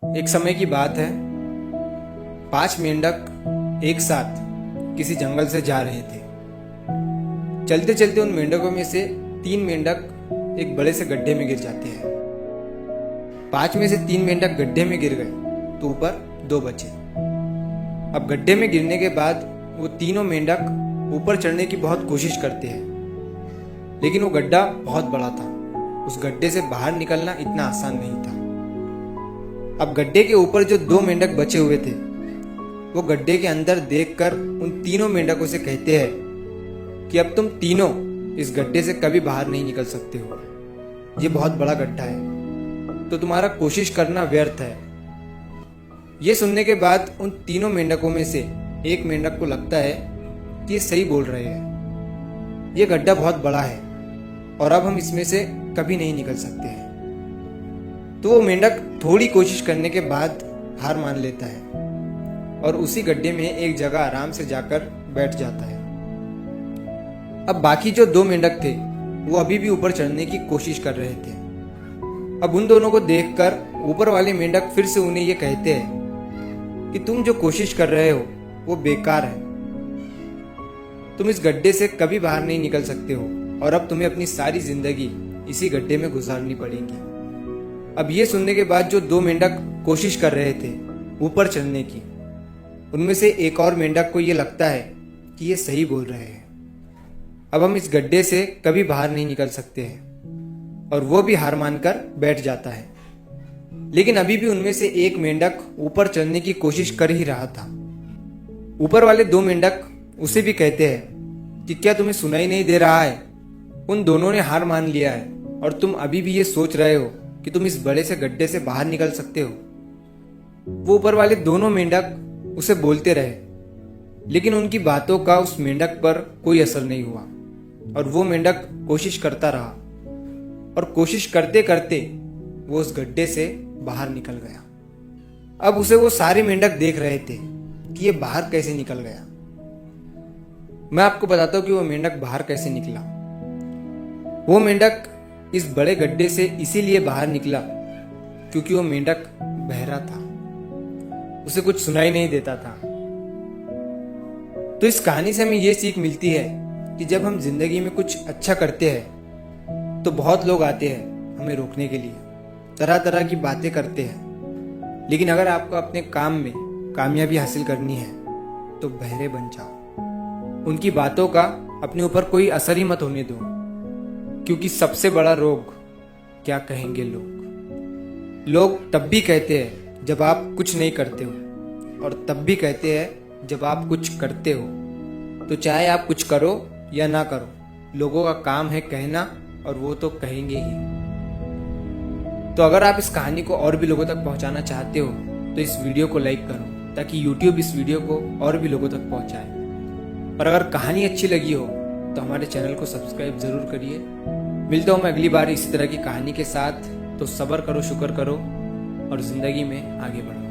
एक समय की बात है। 5 मेंढक एक साथ किसी जंगल से जा रहे थे। चलते चलते उन मेंढकों में से 3 मेंढक एक बड़े से गड्ढे में गिर जाते हैं। 5 में से 3 मेंढक गड्ढे में गिर गए तो ऊपर 2 बचे। अब गड्ढे में गिरने के बाद वो तीनों मेंढक ऊपर चढ़ने की बहुत कोशिश करते हैं, लेकिन वो गड्ढा बहुत बड़ा था। उस गड्ढे से बाहर निकलना इतना आसान नहीं था। अब गड्ढे के ऊपर जो 2 मेंढक बचे हुए थे, वो गड्ढे के अंदर देखकर उन तीनों मेंढकों से कहते हैं कि अब तुम तीनों इस गड्ढे से कभी बाहर नहीं निकल सकते हो। ये बहुत बड़ा गड्ढा है, तो तुम्हारा कोशिश करना व्यर्थ है। ये सुनने के बाद उन तीनों मेंढकों में से एक मेंढक को लगता है कि ये सही बोल रहे हैं। ये गड्ढा बहुत बड़ा है और अब हम इसमें से कभी नहीं निकल सकते हैं। तो वो मेंढक थोड़ी कोशिश करने के बाद हार मान लेता है और उसी गड्ढे में एक जगह आराम से जाकर बैठ जाता है। अब बाकी जो 2 मेंढक थे वो अभी भी ऊपर चढ़ने की कोशिश कर रहे थे। अब उन दोनों को देखकर ऊपर वाले मेंढक फिर से उन्हें ये कहते हैं कि तुम जो कोशिश कर रहे हो वो बेकार है। तुम इस गड्ढे से कभी बाहर नहीं निकल सकते हो और अब तुम्हें अपनी सारी जिंदगी इसी गड्ढे में गुजारनी पड़ेगी। अब ये सुनने के बाद जो 2 मेंढक कोशिश कर रहे थे ऊपर चढ़ने की, उनमें से एक और मेंढक को ये लगता है कि ये सही बोल रहे हैं। अब हम इस गड्ढे से कभी बाहर नहीं निकल सकते हैं और वो भी हार मानकर बैठ जाता है। लेकिन अभी भी उनमें से एक मेंढक ऊपर चढ़ने की कोशिश कर ही रहा था। ऊपर वाले 2 मेंढक उसे भी कहते हैं कि क्या तुम्हें सुनाई नहीं दे रहा है? उन दोनों ने हार मान लिया है और तुम अभी भी ये सोच रहे हो कि तुम इस बड़े से गड्ढे से बाहर निकल सकते हो। वो ऊपर वाले दोनों मेंढक उसे बोलते रहे, लेकिन उनकी बातों का उस मेंढक पर कोई असर नहीं हुआ और वो मेंढक कोशिश करता रहा और कोशिश करते करते वो उस गड्ढे से बाहर निकल गया। अब उसे वो सारे मेंढक देख रहे थे कि ये बाहर कैसे निकल गया। मैं आपको बताता हूं कि वो मेंढक बाहर कैसे निकला। वो मेंढक इस बड़े गड्ढे से इसीलिए बाहर निकला क्योंकि वो मेंढक बहरा था, उसे कुछ सुनाई नहीं देता था। तो इस कहानी से हमें ये सीख मिलती है कि जब हम जिंदगी में कुछ अच्छा करते हैं तो बहुत लोग आते हैं हमें रोकने के लिए, तरह तरह की बातें करते हैं। लेकिन अगर आपको अपने काम में कामयाबी हासिल करनी है तो बहरे बन जाओ। उनकी बातों का अपने ऊपर कोई असर ही मत होने दो, क्योंकि सबसे बड़ा रोग क्या कहेंगे लोग। लोग तब भी कहते हैं जब आप कुछ नहीं करते हो और तब भी कहते हैं जब आप कुछ करते हो। तो चाहे आप कुछ करो या ना करो, लोगों का काम है कहना और वो तो कहेंगे ही। तो अगर आप इस कहानी को और भी लोगों तक पहुंचाना चाहते हो तो इस वीडियो को लाइक करो ताकि YouTube इस वीडियो को और भी लोगों तक पहुंचाए। और अगर कहानी अच्छी लगी हो तो हमारे चैनल को सब्सक्राइब जरूर करिए। मिलता हूँ मैं अगली बार इसी तरह की कहानी के साथ। तो सब्र करो, शुक्र करो और जिंदगी में आगे बढ़ो।